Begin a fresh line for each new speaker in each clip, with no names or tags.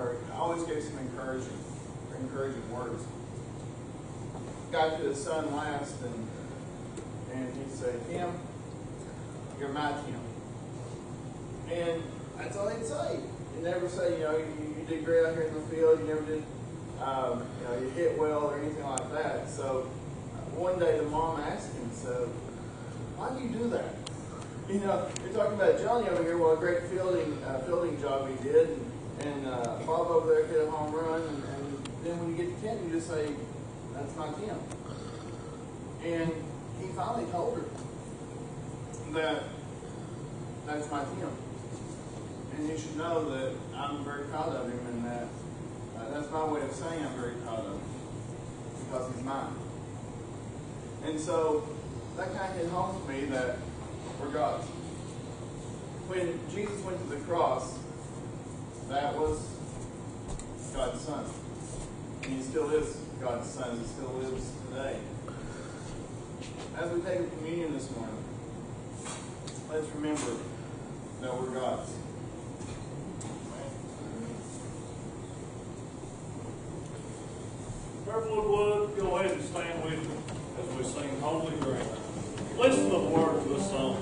or always gave some encouraging words. Got to his son last, and he'd say, Tim, you're my Tim. And that's all he'd say. He'd never say, you did great out here in the field, you never did, you hit well or anything like that. So one day the mom asked him, so why do you do that? You're talking about Johnny over here, well, a great fielding job he did, and Bob over there hit a home run, and then when you get to Tim, you just say, that's not Tim. And he finally told her that that's my Tim. And you should know that I'm very proud of him, and that that's my way of saying I'm very proud of him, because he's mine. And so that kind of hit home to me that we're God's. When Jesus went to the cross, that was God's Son. And he still is God's Son. He still lives today. As we take the communion this morning, let's remember that we're God's.
Therefore, would go ahead and stand with me as we sing Holy Grail. Listen to the words of the song.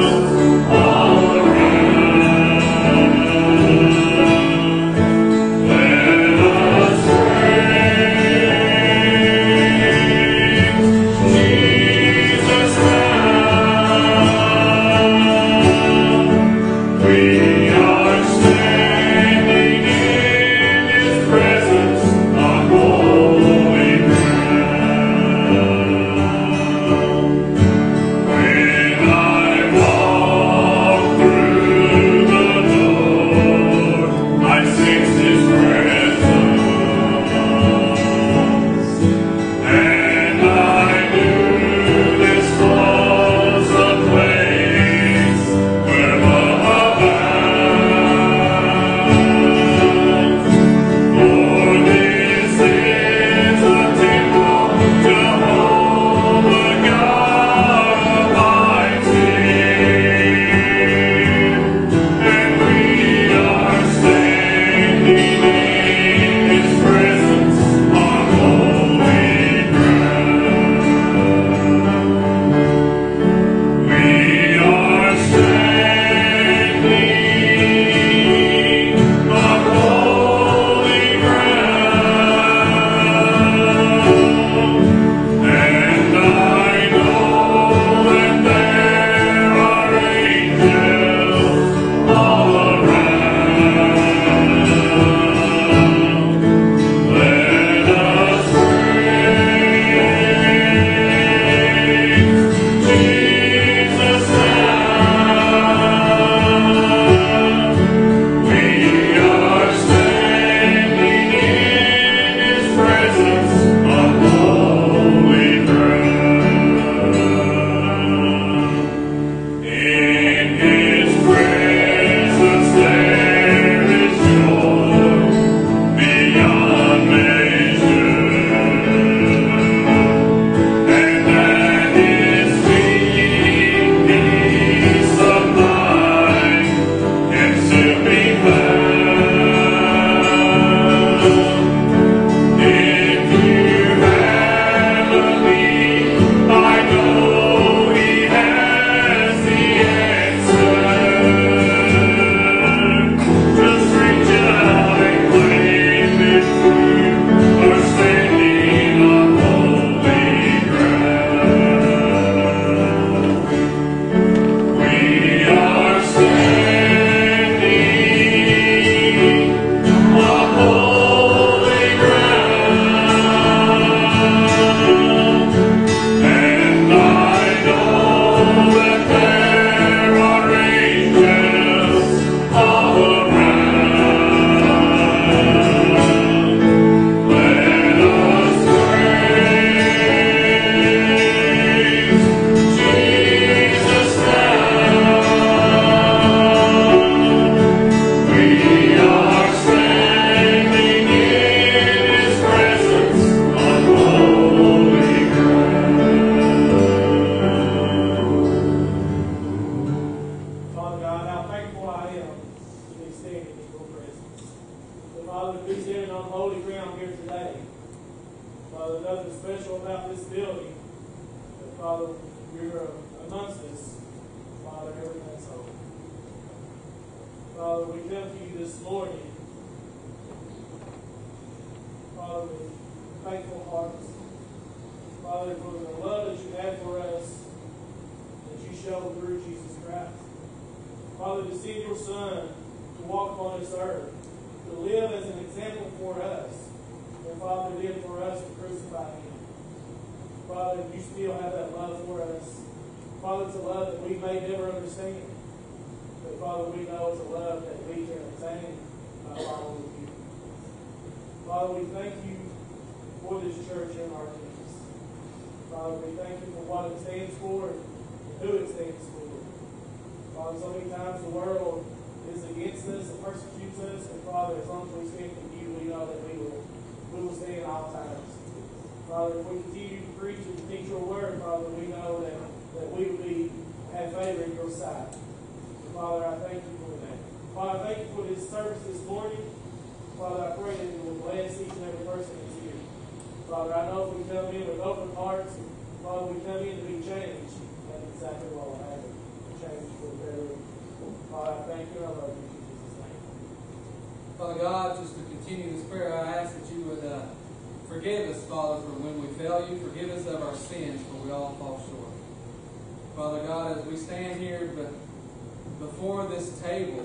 Angels all around. we're standing on holy ground here today. Father, nothing special about this building. But Father, you're amongst us. Father, everything's holy. Father, we come to you this morning, Father, with thankful hearts. Father, for the love that you have for us, that you showed through Jesus Christ. Father, to send your Son to walk on this earth, to live as an example for us, and Father, live for us to crucify him. Father, you still have that love for us. Father, it's a love that we may never understand. But Father, we know it's a love that we can obtain by following you. Father, we thank you for this church in our Jesus. Father, we thank you for what it stands for and who it stands for. Father, so many times the world is against us and persecutes us, and Father, as long as we stand with you, we know that we will stand all times. Father, if we continue to preach and teach your word, Father, we know that we will have favor in your sight. Father, I thank you for that. Father, I thank you for this service this morning. Father, I pray that you will bless each and every person that's here. Father, I know if we come in with open hearts, Father, we come in to be changed. That's exactly what will happen. Change for the better. Father, I thank you and I love you in Jesus' name.
Father God, just to continue this prayer, I ask that you would forgive us, Father, for when we fail you. Forgive us of our sins, for we all fall short. Father God, as we stand here before this table,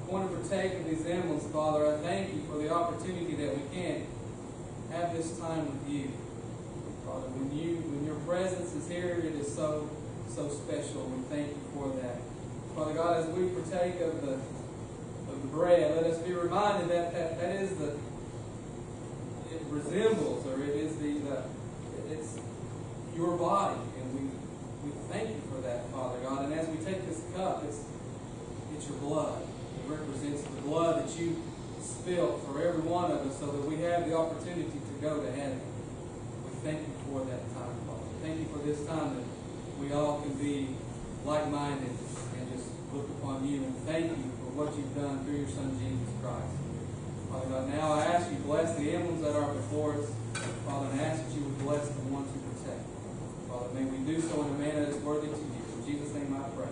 want to partake of these emblems, Father, I thank you for the opportunity that we can have this time with you. Father, when your presence is here, it is so special. We thank you for that. Father God, as we partake of the bread, let us be reminded that is it resembles, or it is it's your body, and we thank you for that, Father God. And as we take this cup, it's your blood. It represents the blood that you spilled for every one of us, so that we have the opportunity to go to heaven. We thank you for that time, Father. Thank you for this time that we all can be like-minded and just look upon you, and thank you for what you've done through your Son, Jesus Christ. Father God, now I ask you to bless the emblems that are before us, Father, and I ask that you would bless the ones who protect. Father, may we do so in a manner that is worthy to you. In Jesus' name I pray.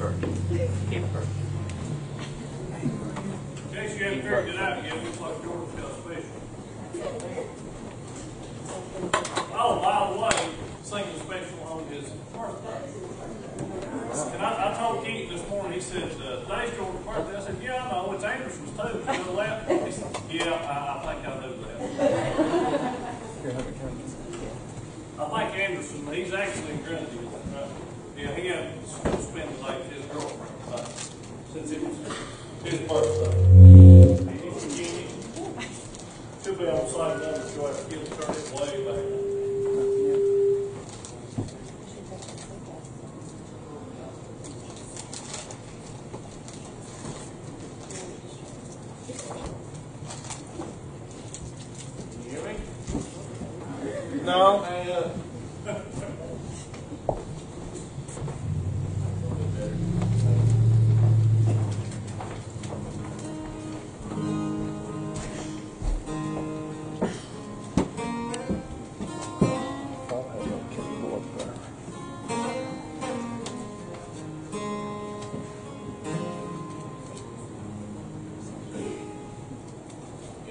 Keeper. Keeper.
In case you haven't figured it out yet, looks like Jordan's got a special. Oh, by the way, singing special on his birthday. And I told Keaton this morning, he said, today's Jordan's birthday. I said, yeah, I know, it's Anderson's too. You know that? He said, yeah, I think I know that. I think Anderson, he's actually in Grundy. Right? Yeah, he had to spend the night with his girlfriend since it was his birthday. He's from Guinea. Should be on site number, so I have to get him started way back.
No.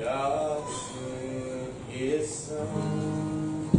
God sent His Son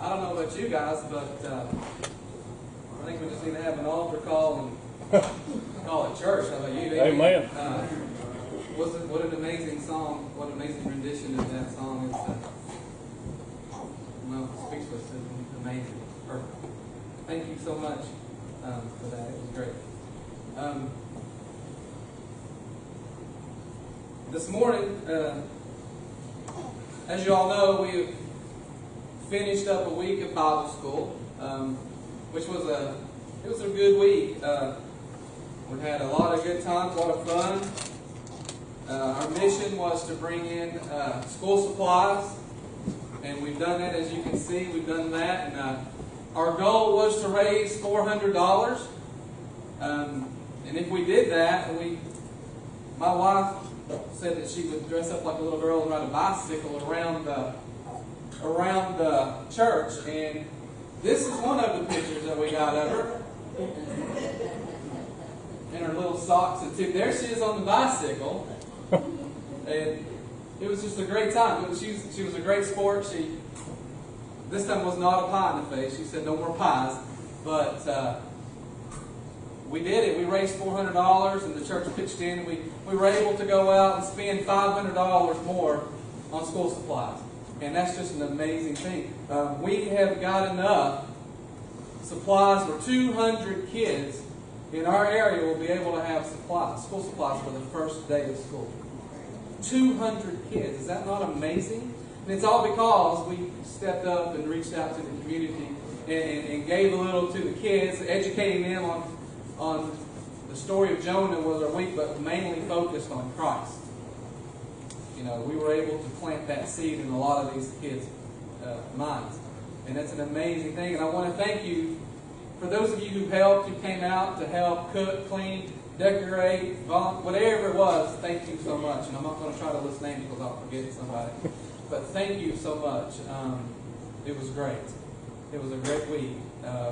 I don't know about you guys, but I think we just need to have an altar call and call it church. How about you?
Amen.
What an amazing song. What an amazing rendition of that song. Speechless. It's amazing. Perfect. Thank you so much for that. It was great. This morning, as you all know, we finished up a week of Bible school, which was a good week. We had a lot of good times, a lot of fun. Our mission was to bring in school supplies, and we've done that. As you can see, we've done that. And our goal was to raise $400. And if we did that, my wife said that she would dress up like a little girl and ride a bicycle around the church. And this is one of the pictures that we got of her. In her little socks and too. There she is on the bicycle. And it was just a great time. She was a great sport. This time was not a pie in the face. She said no more pies. But we did it. We raised $400 and the church pitched in. We were able to go out and spend $500 more on school supplies. And that's just an amazing thing. We have got enough supplies for 200 kids in our area will be able to have school supplies for the first day of school. 200 kids. Is that not amazing? And it's all because we stepped up and reached out to the community and gave a little to the kids, educating them on the story of Jonah was our week, but mainly focused on Christ. We were able to plant that seed in a lot of these kids' minds. And that's an amazing thing. And I want to thank you for those of you who helped, who came out to help cook, clean, decorate, whatever it was. Thank you so much. And I'm not going to try to list names because I'll forget somebody. But thank you so much. It was great. It was a great week.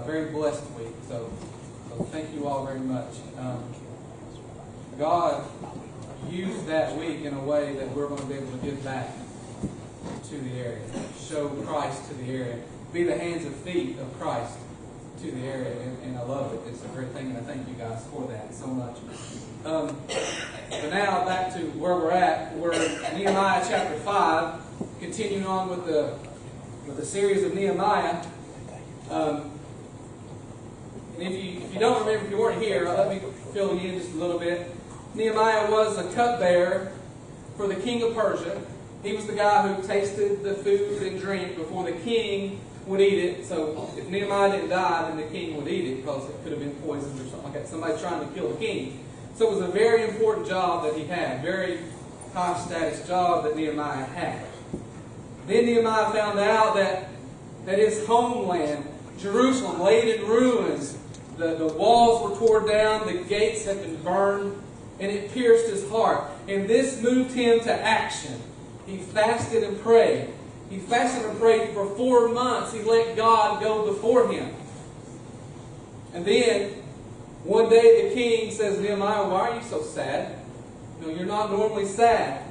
Very blessed week. So thank you all very much. God used that week in a way that we're going to be able to give back to the area. Show Christ to the area. Be the hands and feet of Christ to the area. And I love it. It's a great thing, and I thank you guys for that so much. But now back to where we're at. We're in Nehemiah chapter 5, continuing on with the series of Nehemiah. And if you don't remember, if you weren't here, let me fill you in just a little bit. Nehemiah was a cupbearer for the king of Persia. He was the guy who tasted the food and drink before the king would eat it. So if Nehemiah didn't die, then the king would eat it because it could have been poisoned or something like that. Somebody trying to kill the king. So it was a very important job that he had. Very high status job that Nehemiah had. Then Nehemiah found out that his homeland, Jerusalem, laid in ruins. The walls were torn down. The gates had been burned. And it pierced his heart. And this moved him to action. He fasted and prayed. He fasted and prayed for 4 months. He let God go before him. And then, one day the king says, Nehemiah, why are you so sad? You're not normally sad.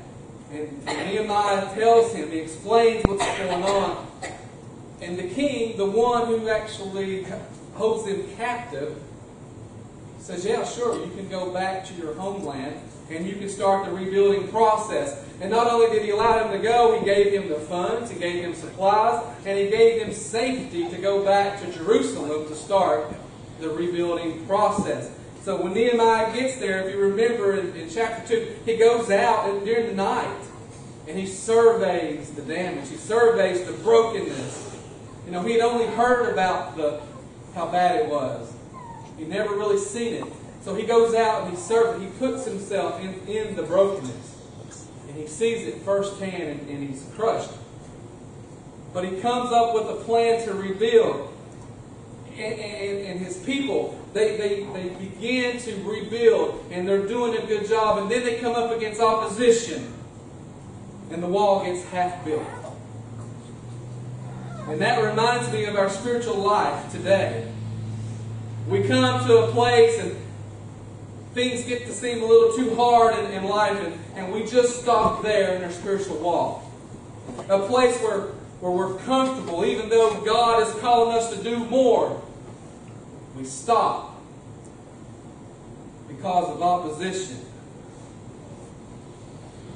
And Nehemiah tells him, he explains what's going on. And the king, the one who actually holds him captive, says, yeah, sure, you can go back to your homeland and you can start the rebuilding process. And not only did he allow him to go, he gave him the funds, he gave him supplies, and he gave him safety to go back to Jerusalem to start the rebuilding process. So when Nehemiah gets there, if you remember in chapter 2, he goes out during the night and he surveys the damage. He surveys the brokenness. He had only heard about how bad it was. He'd never really seen it. So he goes out and he puts himself in the brokenness. And he sees it firsthand and he's crushed. But he comes up with a plan to rebuild. And his people, they begin to rebuild and they're doing a good job. And then they come up against opposition. And the wall gets half built. And that reminds me of our spiritual life today. We come to a place and things get to seem a little too hard in life and we just stop there in our spiritual walk. A place where where we're comfortable, even though God is calling us to do more, we stop because of opposition.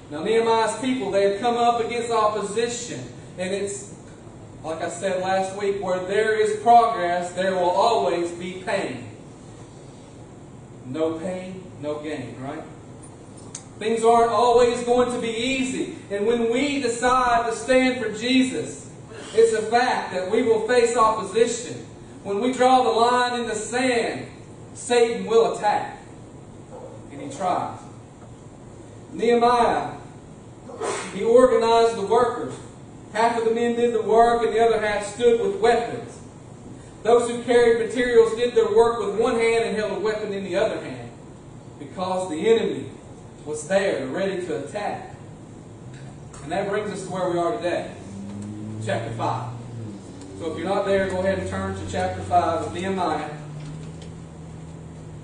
Now Nehemiah's people, they had come up against opposition. And it's, like I said last week, where there is progress, there will always be pain. No pain, no gain, right? Things aren't always going to be easy. And when we decide to stand for Jesus, it's a fact that we will face opposition. When we draw the line in the sand, Satan will attack. And he tries. Nehemiah, he organized the workers. Half of the men did the work and the other half stood with weapons. Those who carried materials did their work with one hand and held a weapon in the other hand, because the enemy was there, ready to attack. And that brings us to where we are today. Chapter 5. So if you're not there, go ahead and turn to chapter 5 of Nehemiah.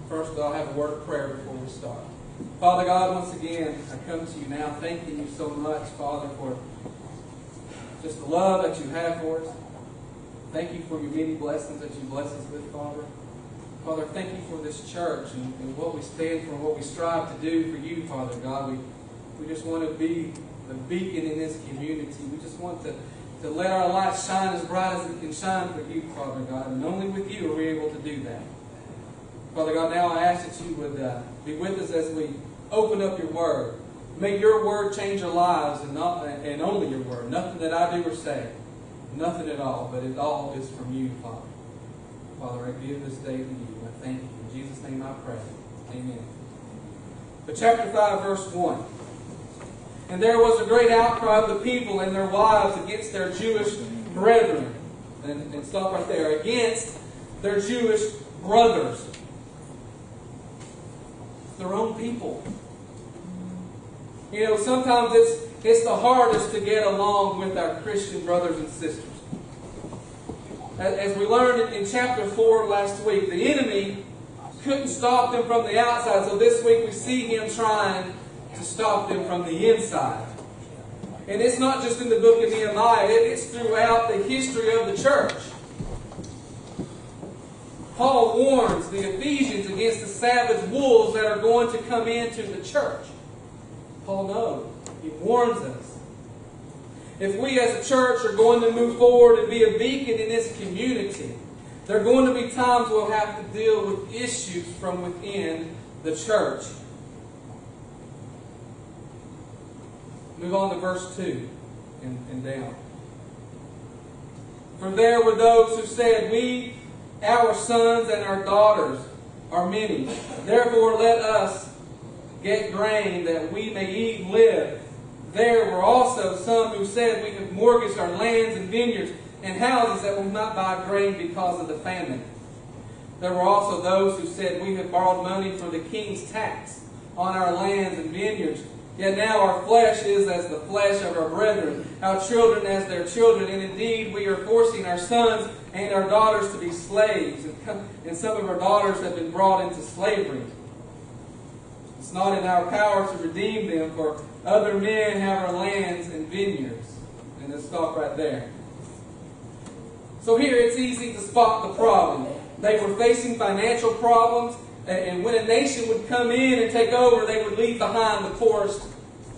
First, I'll have a word of prayer before we start. Father God, once again, I come to you now thanking you so much, Father, for just the love that you have for us. Thank you for your many blessings that you bless us with, Father. Father, thank you for this church and what we stand for and what we strive to do for you, Father God. We just want to be the beacon in this community. We just want to let our light shine as bright as it can shine for you, Father God. And only with you are we able to do that. Father God, now I ask that you would be with us as we open up your word. May your word change our lives and only your word. Nothing that I do or say. Nothing at all, but it all is from you, Father. Father, I give this day to you. I thank you. In Jesus' name I pray. Amen. But chapter 5, verse 1. And there was a great outcry of the people and their wives against their Jewish brethren. And stop right there. Against their Jewish brothers. Their own people. You know, sometimes it's the hardest to get along with our Christian brothers and sisters. As we learned in chapter 4 last week, the enemy couldn't stop them from the outside. So this week we see him trying to stop them from the inside. And it's not just in the book of Nehemiah. It's throughout the history of the church. Paul warns the Ephesians against the savage wolves that are going to come into the church. Paul knows. He warns us. If we as a church are going to move forward and be a beacon in this community, there are going to be times we'll have to deal with issues from within the church. Move on to verse 2 and down. For there were those who said, we, our sons and our daughters, are many. Therefore let us get grain that we may eat and live. There were also some who said, we have mortgaged our lands and vineyards and houses that will not buy grain because of the famine. There were also those who said, we have borrowed money for the king's tax on our lands and vineyards. Yet now our flesh is as the flesh of our brethren, our children as their children, and indeed we are forcing our sons and our daughters to be slaves, and some of our daughters have been brought into slavery. It's not in our power to redeem them, for other men have our lands and vineyards. And let's stop right there. So here it's easy to spot the problem. They were facing financial problems, and when a nation would come in and take over, they would leave behind the poorest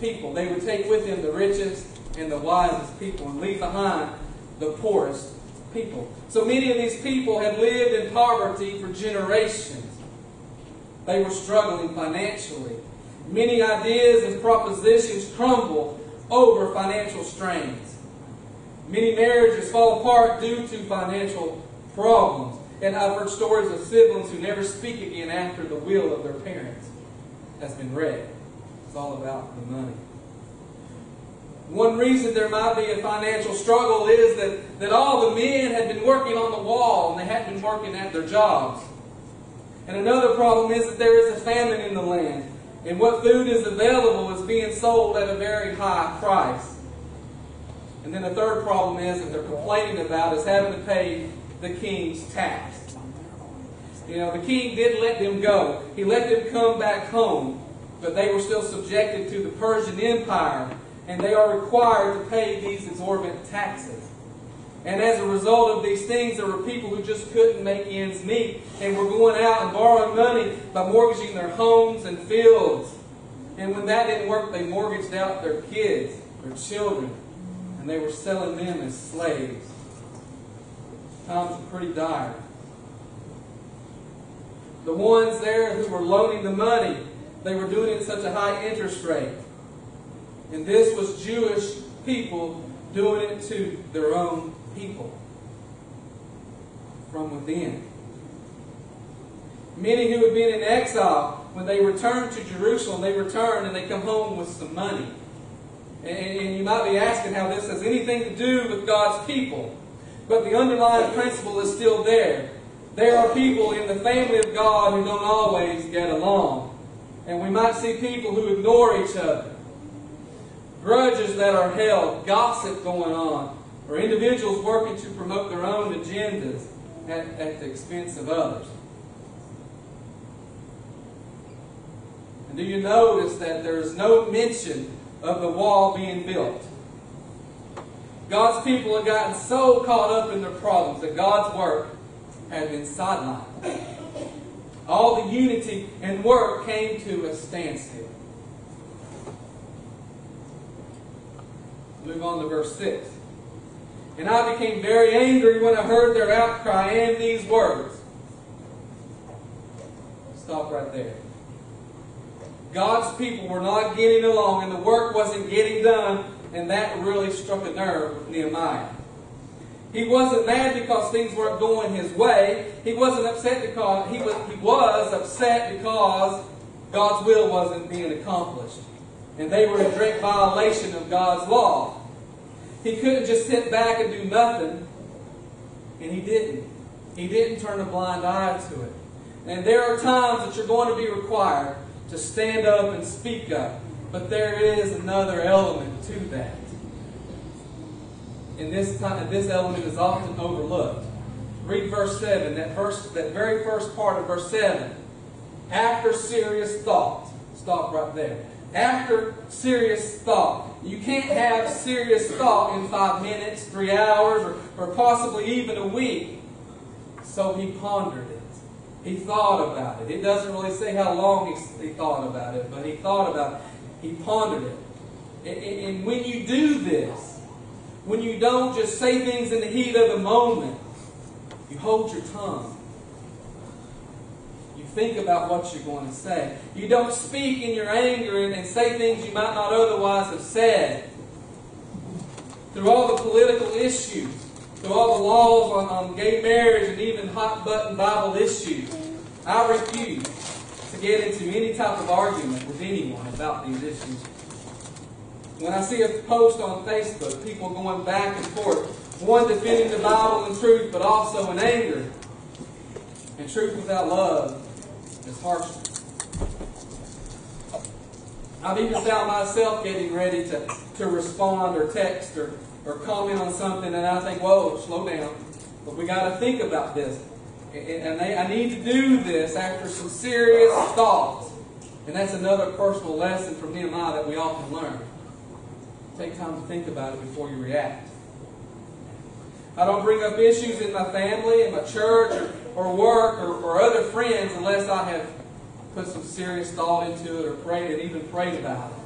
people. They would take with them the richest and the wisest people and leave behind the poorest people. So many of these people had lived in poverty for generations. They were struggling financially. Many ideas and propositions crumble over financial strains. Many marriages fall apart due to financial problems. And I've heard stories of siblings who never speak again after the will of their parents has been read. It's all about the money. One reason there might be a financial struggle is that all the men had been working on the wall and they hadn't been working at their jobs. And another problem is that there is a famine in the land. And what food is available is being sold at a very high price. And then the third problem is that they're complaining about is having to pay the king's tax. You know, the king did let them go. He let them come back home. But they were still subjected to the Persian Empire. And they are required to pay these exorbitant taxes. And as a result of these things, there were people who just couldn't make ends meet and were going out and borrowing money by mortgaging their homes and fields. And when that didn't work, they mortgaged out their kids, their children, and they were selling them as slaves. Times were pretty dire. The ones there who were loaning the money, they were doing it at such a high interest rate. And this was Jewish people doing it to their own people from within. Many who had been in exile, when they returned to Jerusalem, they returned and they come home with some money. And you might be asking how this has anything to do with God's people. But the underlying principle is still there. There are people in the family of God who don't always get along. And we might see people who ignore each other. Grudges that are held, gossip going on, or individuals working to promote their own agendas at the expense of others. And do you notice that there is no mention of the wall being built? God's people have gotten so caught up in their problems that God's work had been sidelined. All the unity and work came to a standstill. Move on to verse 6. And I became very angry when I heard their outcry and these words. Stop right there. God's people were not getting along and the work wasn't getting done, and that really struck a nerve with Nehemiah. He wasn't mad because things weren't going his way. He wasn't upset because he was upset because God's will wasn't being accomplished. And they were in direct violation of God's law. He couldn't just sit back and do nothing. And he didn't. He didn't turn a blind eye to it. And there are times that you're going to be required to stand up and speak up. But there is another element to that. And this element is often overlooked. Read verse 7, that very first part of verse 7. After serious thought. Stop right there. After serious thought. You can't have serious thought in 5 minutes, 3 hours, or possibly even a week. So he pondered it. He thought about it. It doesn't really say how long he thought about it, but he thought about it. He pondered it. And when you do this, when you don't just say things in the heat of the moment, you hold your tongue. You think about what you're going to say. You don't speak in your anger and say things you might not otherwise have said. Through all the political issues, through all the laws on gay marriage and even hot-button Bible issues, I refuse to get into any type of argument with anyone about these issues. When I see a post on Facebook, people going back and forth, one defending the Bible in truth, but also in anger. And truth without love is harshness. I've even found myself getting ready to respond or text or comment on something, and I think, whoa, slow down. But we got to think about this. And I need to do this after some serious thought. And that's another personal lesson from Nehemiah that we often learn. Take time to think about it before you react. I don't bring up issues in my family, in my church, or work, or other friends unless I have put some serious thought into it or prayed and even prayed about it.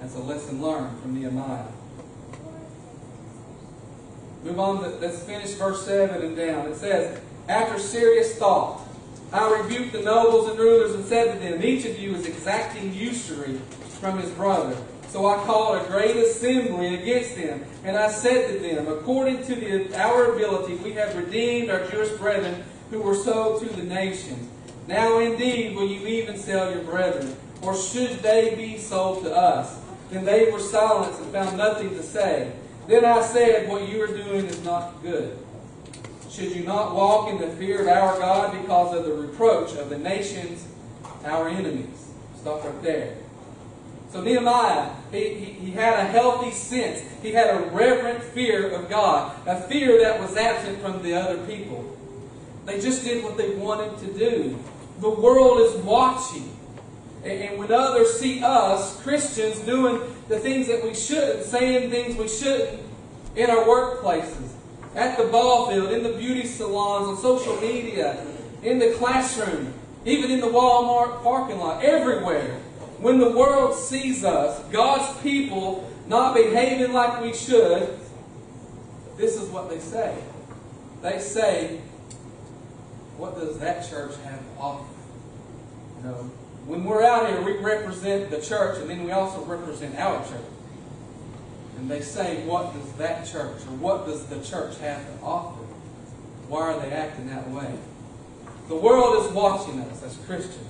That's a lesson learned from Nehemiah. Move on, let's finish verse 7 and down. It says, after serious thought, I rebuked the nobles and rulers and said to them, each of you is exacting usury from his brother. So I called a great assembly against them, and I said to them, according to our ability, we have redeemed our Jewish brethren who were sold to the nations. Now indeed will you even sell your brethren, or should they be sold to us? Then they were silent and found nothing to say. Then I said, what you are doing is not good. Should you not walk in the fear of our God because of the reproach of the nations, our enemies? Stop right there. So Nehemiah, he had a healthy sense. He had a reverent fear of God. A fear that was absent from the other people. They just did what they wanted to do. The world is watching. And when others see us, Christians, doing the things that we shouldn't, saying things we shouldn't, in our workplaces, at the ball field, in the beauty salons, on social media, in the classroom, even in the Walmart parking lot, everywhere. When the world sees us, God's people, not behaving like we should, this is what they say. They say, what does that church have to offer? You know, when we're out here, we represent the church, and then we also represent our church. And they say, what does that church, or what does the church have to offer? Why are they acting that way? The world is watching us as Christians.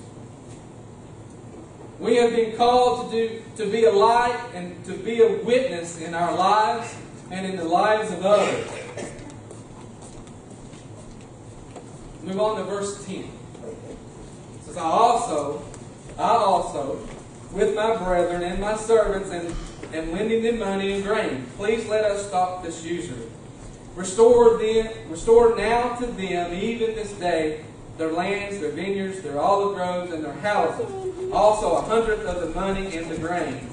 We have been called to be a light and to be a witness in our lives and in the lives of others. Move on to verse 10. It says, I also, with my brethren and my servants, and lending them money and grain, please let us stop this usury. Restore now to them, even this day, their lands, their vineyards, their olive groves, and their houses. Also 100th of the money and the grain,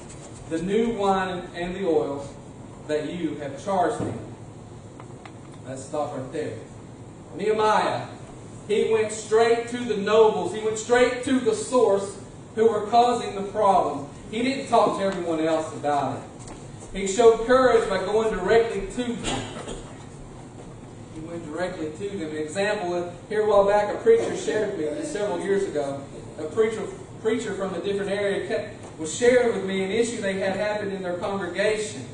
the new wine and the oil that you have charged them. Let's stop right there. Nehemiah, he went straight to the nobles. He went straight to the source who were causing the problem. He didn't talk to everyone else about it. He showed courage by going directly to them. He went directly to them. An example, here a while back, a preacher shared with me several years ago. A preacher from a different area was sharing with me an issue they had happened in their congregation.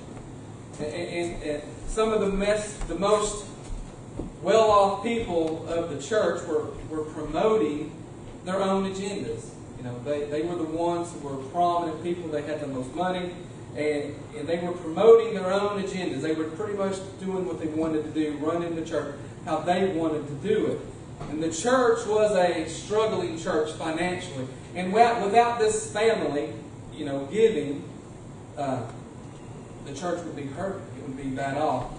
And some of the most well-off people of the church were promoting their own agendas. You know, they were the ones who were prominent people. They had the most money, and they were promoting their own agendas. They were pretty much doing what they wanted to do, running the church how they wanted to do it. And the church was a struggling church financially. And without this family, you know, giving, the church would be hurt. It would be bad off.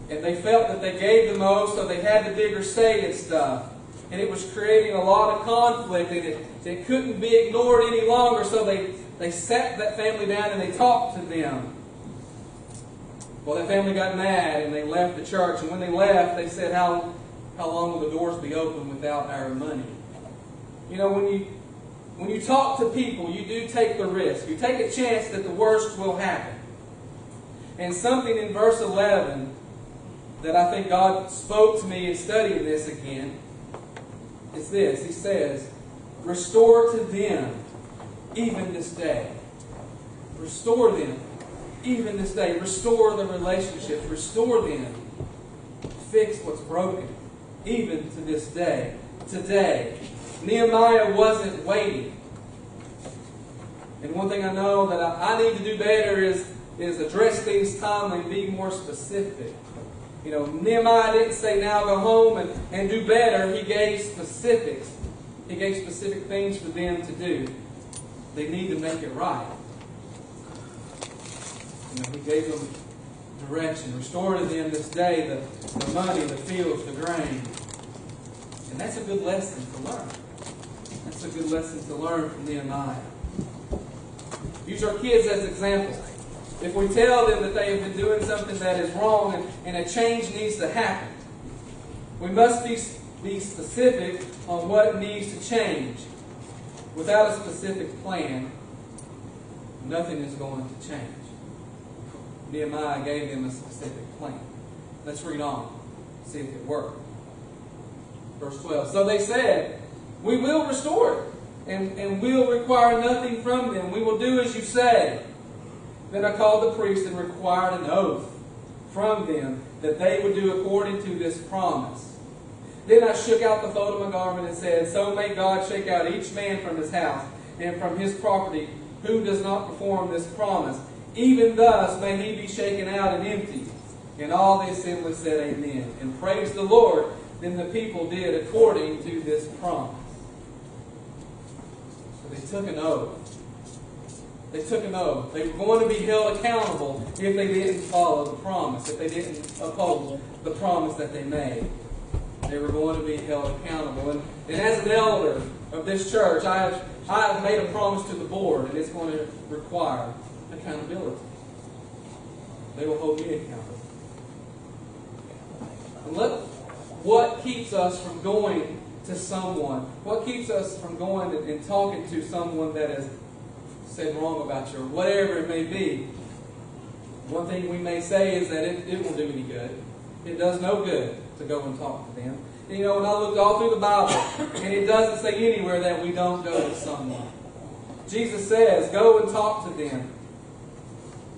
And they felt that they gave the most, so they had the bigger say and stuff. And it was creating a lot of conflict, and it couldn't be ignored any longer, so they sat that family down and they talked to them. Well, that family got mad and they left the church. And when they left, they said, how long will the doors be open without our money? You know, when you talk to people, you do take the risk. You take a chance that the worst will happen. And something in verse 11 that I think God spoke to me in studying this again is this. He says, restore to them even this day. Restore them even this day. Restore the relationships. Restore them. Fix what's broken even to this day. Today. Nehemiah wasn't waiting. And one thing I know that I need to do better is address things timely and be more specific. You know, Nehemiah didn't say, now go home and do better. He gave specifics. He gave specific things for them to do. They need to make it right. You know, he gave them direction. Restore to them this day the money, the fields, the grain. And that's a good lesson to learn. That's a good lesson to learn from Nehemiah. Use our kids as examples. If we tell them that they have been doing something that is wrong and a change needs to happen, we must be specific on what needs to change. Without a specific plan, nothing is going to change. Nehemiah gave them a specific plan. Let's read on, see if it worked. Verse 12. So they said, we will restore it, and we'll require nothing from them. We will do as you say. Then I called the priest and required an oath from them that they would do according to this promise. Then I shook out the fold of my garment and said, so may God shake out each man from his house and from his property who does not perform this promise. Even thus may he be shaken out and empty. And all the assembly said amen. And praised the Lord. Then the people did according to this promise. So they took an oath. They took an oath. They were going to be held accountable if they didn't follow the promise, if they didn't uphold the promise that they made. They were going to be held accountable. And as an elder of this church, I have made a promise to the board, and it's going to require accountability. They will hold me accountable. And what keeps us from going to someone? What keeps us from going and talking to someone that has said wrong about you, or whatever it may be? One thing we may say is that it won't do any good. It does no good to go and talk to them. And you know, when I looked all through the Bible, and it doesn't say anywhere that we don't go to someone. Jesus says, go and talk to them.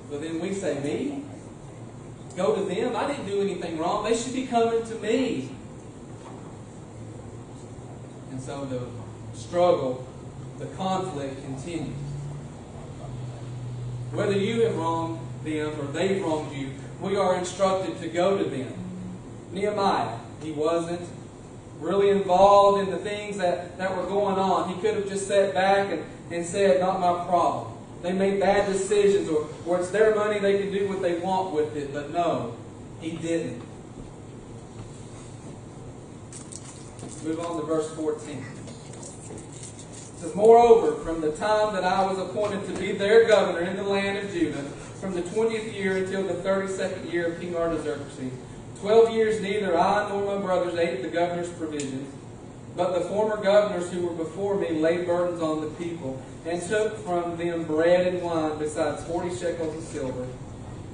But then we say, me? Go to them? I didn't do anything wrong. They should be coming to me. And so the struggle, the conflict continues. Whether you have wronged them or they've wronged you, we are instructed to go to them. Nehemiah, he wasn't really involved in the things that were going on. He could have just sat back and said, not my problem. They made bad decisions, or it's their money, they can do what they want with it. But no, he didn't. Let's move on to verse 14. It says, moreover, from the time that I was appointed to be their governor in the land of Judah, from the 20th year until the 32nd year of King Artaxerxes, 12 years neither I nor my brothers ate the governor's provisions, but the former governors who were before me laid burdens on the people, and took from them bread and wine, besides 40 shekels of silver.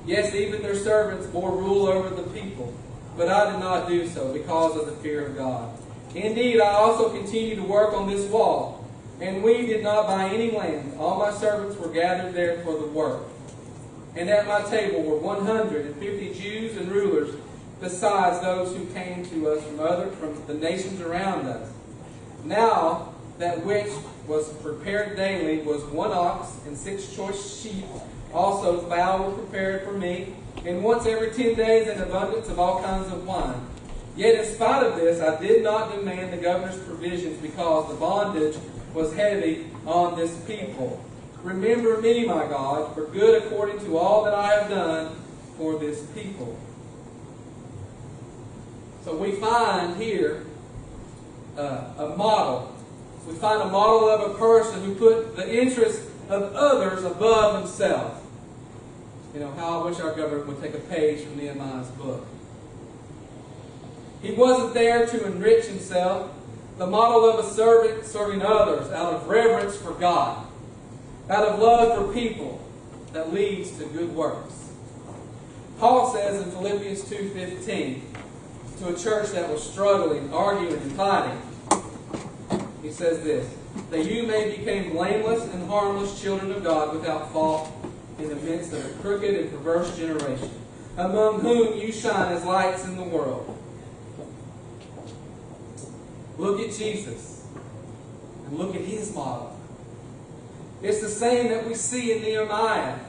Yes, even their servants bore rule over the people, but I did not do so, because of the fear of God. Indeed, I also continued to work on this wall, and we did not buy any land. All my servants were gathered there for the work. And at my table were 150 Jews and rulers, besides those who came to us from the nations around us. Now that which was prepared daily was 1 ox and 6 choice sheep. Also fowl were prepared for me, and once every 10 days an abundance of all kinds of wine. Yet in spite of this, I did not demand the governor's provisions, because the bondage was heavy on this people. Remember me, my God, for good according to all that I have done for this people. So we find here a model. We find a model of a person who put the interests of others above himself. You know, how I wish our government would take a page from Nehemiah's book. He wasn't there to enrich himself. The model of a servant serving others out of reverence for God, out of love for people, that leads to good works. Paul says in Philippians 2:15, to a church that was struggling, arguing, and fighting, he says this, that you may become blameless and harmless children of God without fault in the midst of a crooked and perverse generation, among whom you shine as lights in the world. Look at Jesus and look at his model. It's the same that we see in Nehemiah.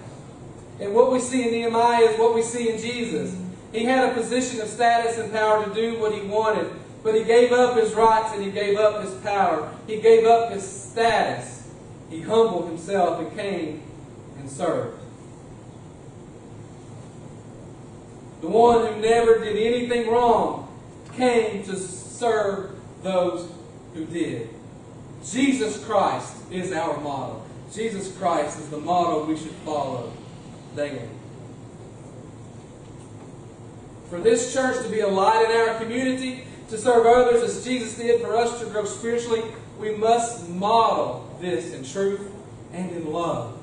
And what we see in Nehemiah is what we see in Jesus. He had a position of status and power to do what he wanted, but he gave up his rights and he gave up his power. He gave up his status. He humbled himself and came and served. The one who never did anything wrong came to serve those who did. Jesus Christ is our model. Jesus Christ is the model we should follow daily. For this church to be a light in our community, to serve others as Jesus did for us to grow spiritually, we must model this in truth and in love.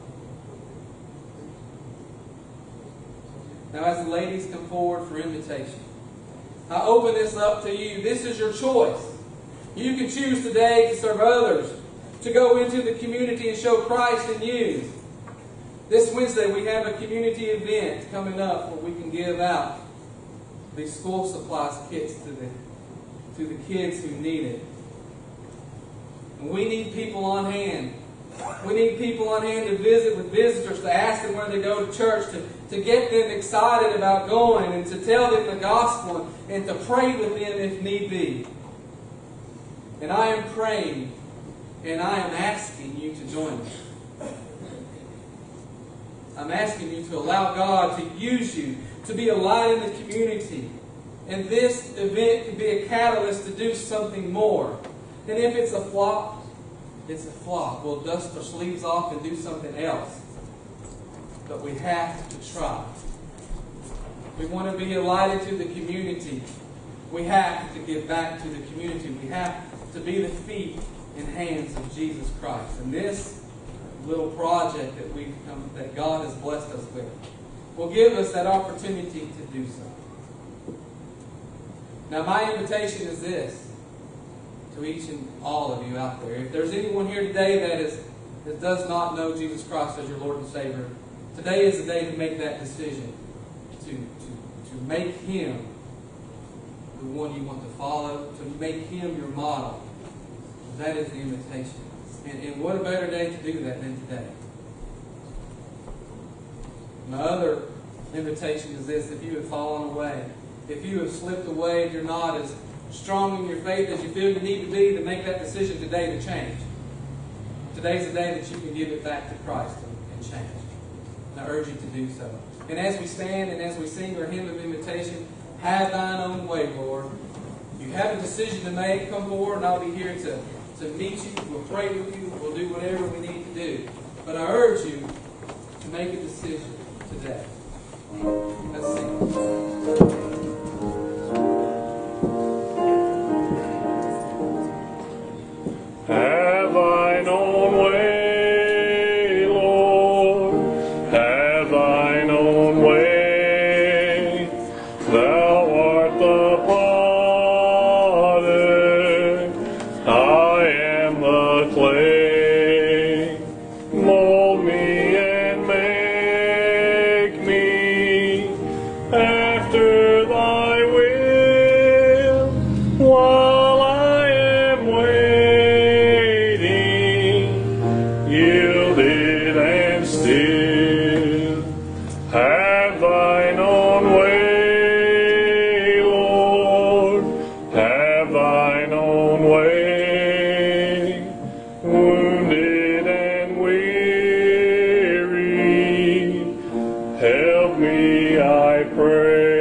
Now, as the ladies come forward for invitation, I open this up to you. This is your choice. You can choose today to serve others, to go into the community and show Christ in you. This Wednesday we have a community event coming up where we can give out these school supplies kits to the kids who need it. And we need people on hand. We need people on hand to visit with visitors, to ask them where they go to church, to get them excited about going, and to tell them the gospel, and to pray with them if need be. And I am praying, and I am asking you to join me. I'm asking you to allow God to use you to be a light in the community. And this event can be a catalyst to do something more. And if it's a flop, it's a flop. We'll dust our sleeves off and do something else. But we have to try. We want to be a light to the community. We have to give back to the community. We have to be the feet and hands of Jesus Christ. And this little project that God has blessed us with will give us that opportunity to do so. Now, my invitation is this to each and all of you out there. If there's anyone here today that does not know Jesus Christ as your Lord and Savior, today is the day to make that decision, to make Him the one you want to follow, to make Him your model. That is the invitation. And what a better day to do that than today. My other invitation is this: if you have fallen away, if you have slipped away, if you're not as strong in your faith as you feel you need to be, to make that decision today to change. Today's the day that you can give it back to Christ and change. And I urge you to do so. And as we stand and as we sing our hymn of invitation, have thine own way, Lord. You have a decision to make, come forward and I'll be here to meet you. We'll pray with you. We'll do whatever we need to do. But I urge you to make a decision today. Let's sing.
Have thine own way, Lord, have thine own way. Thou art the potter, I am the clay. Mold me and make me after thy will, while I am waiting, yielded and still. Have thine own way, Lord, have thine own way. Wounded and weary, help me, I pray.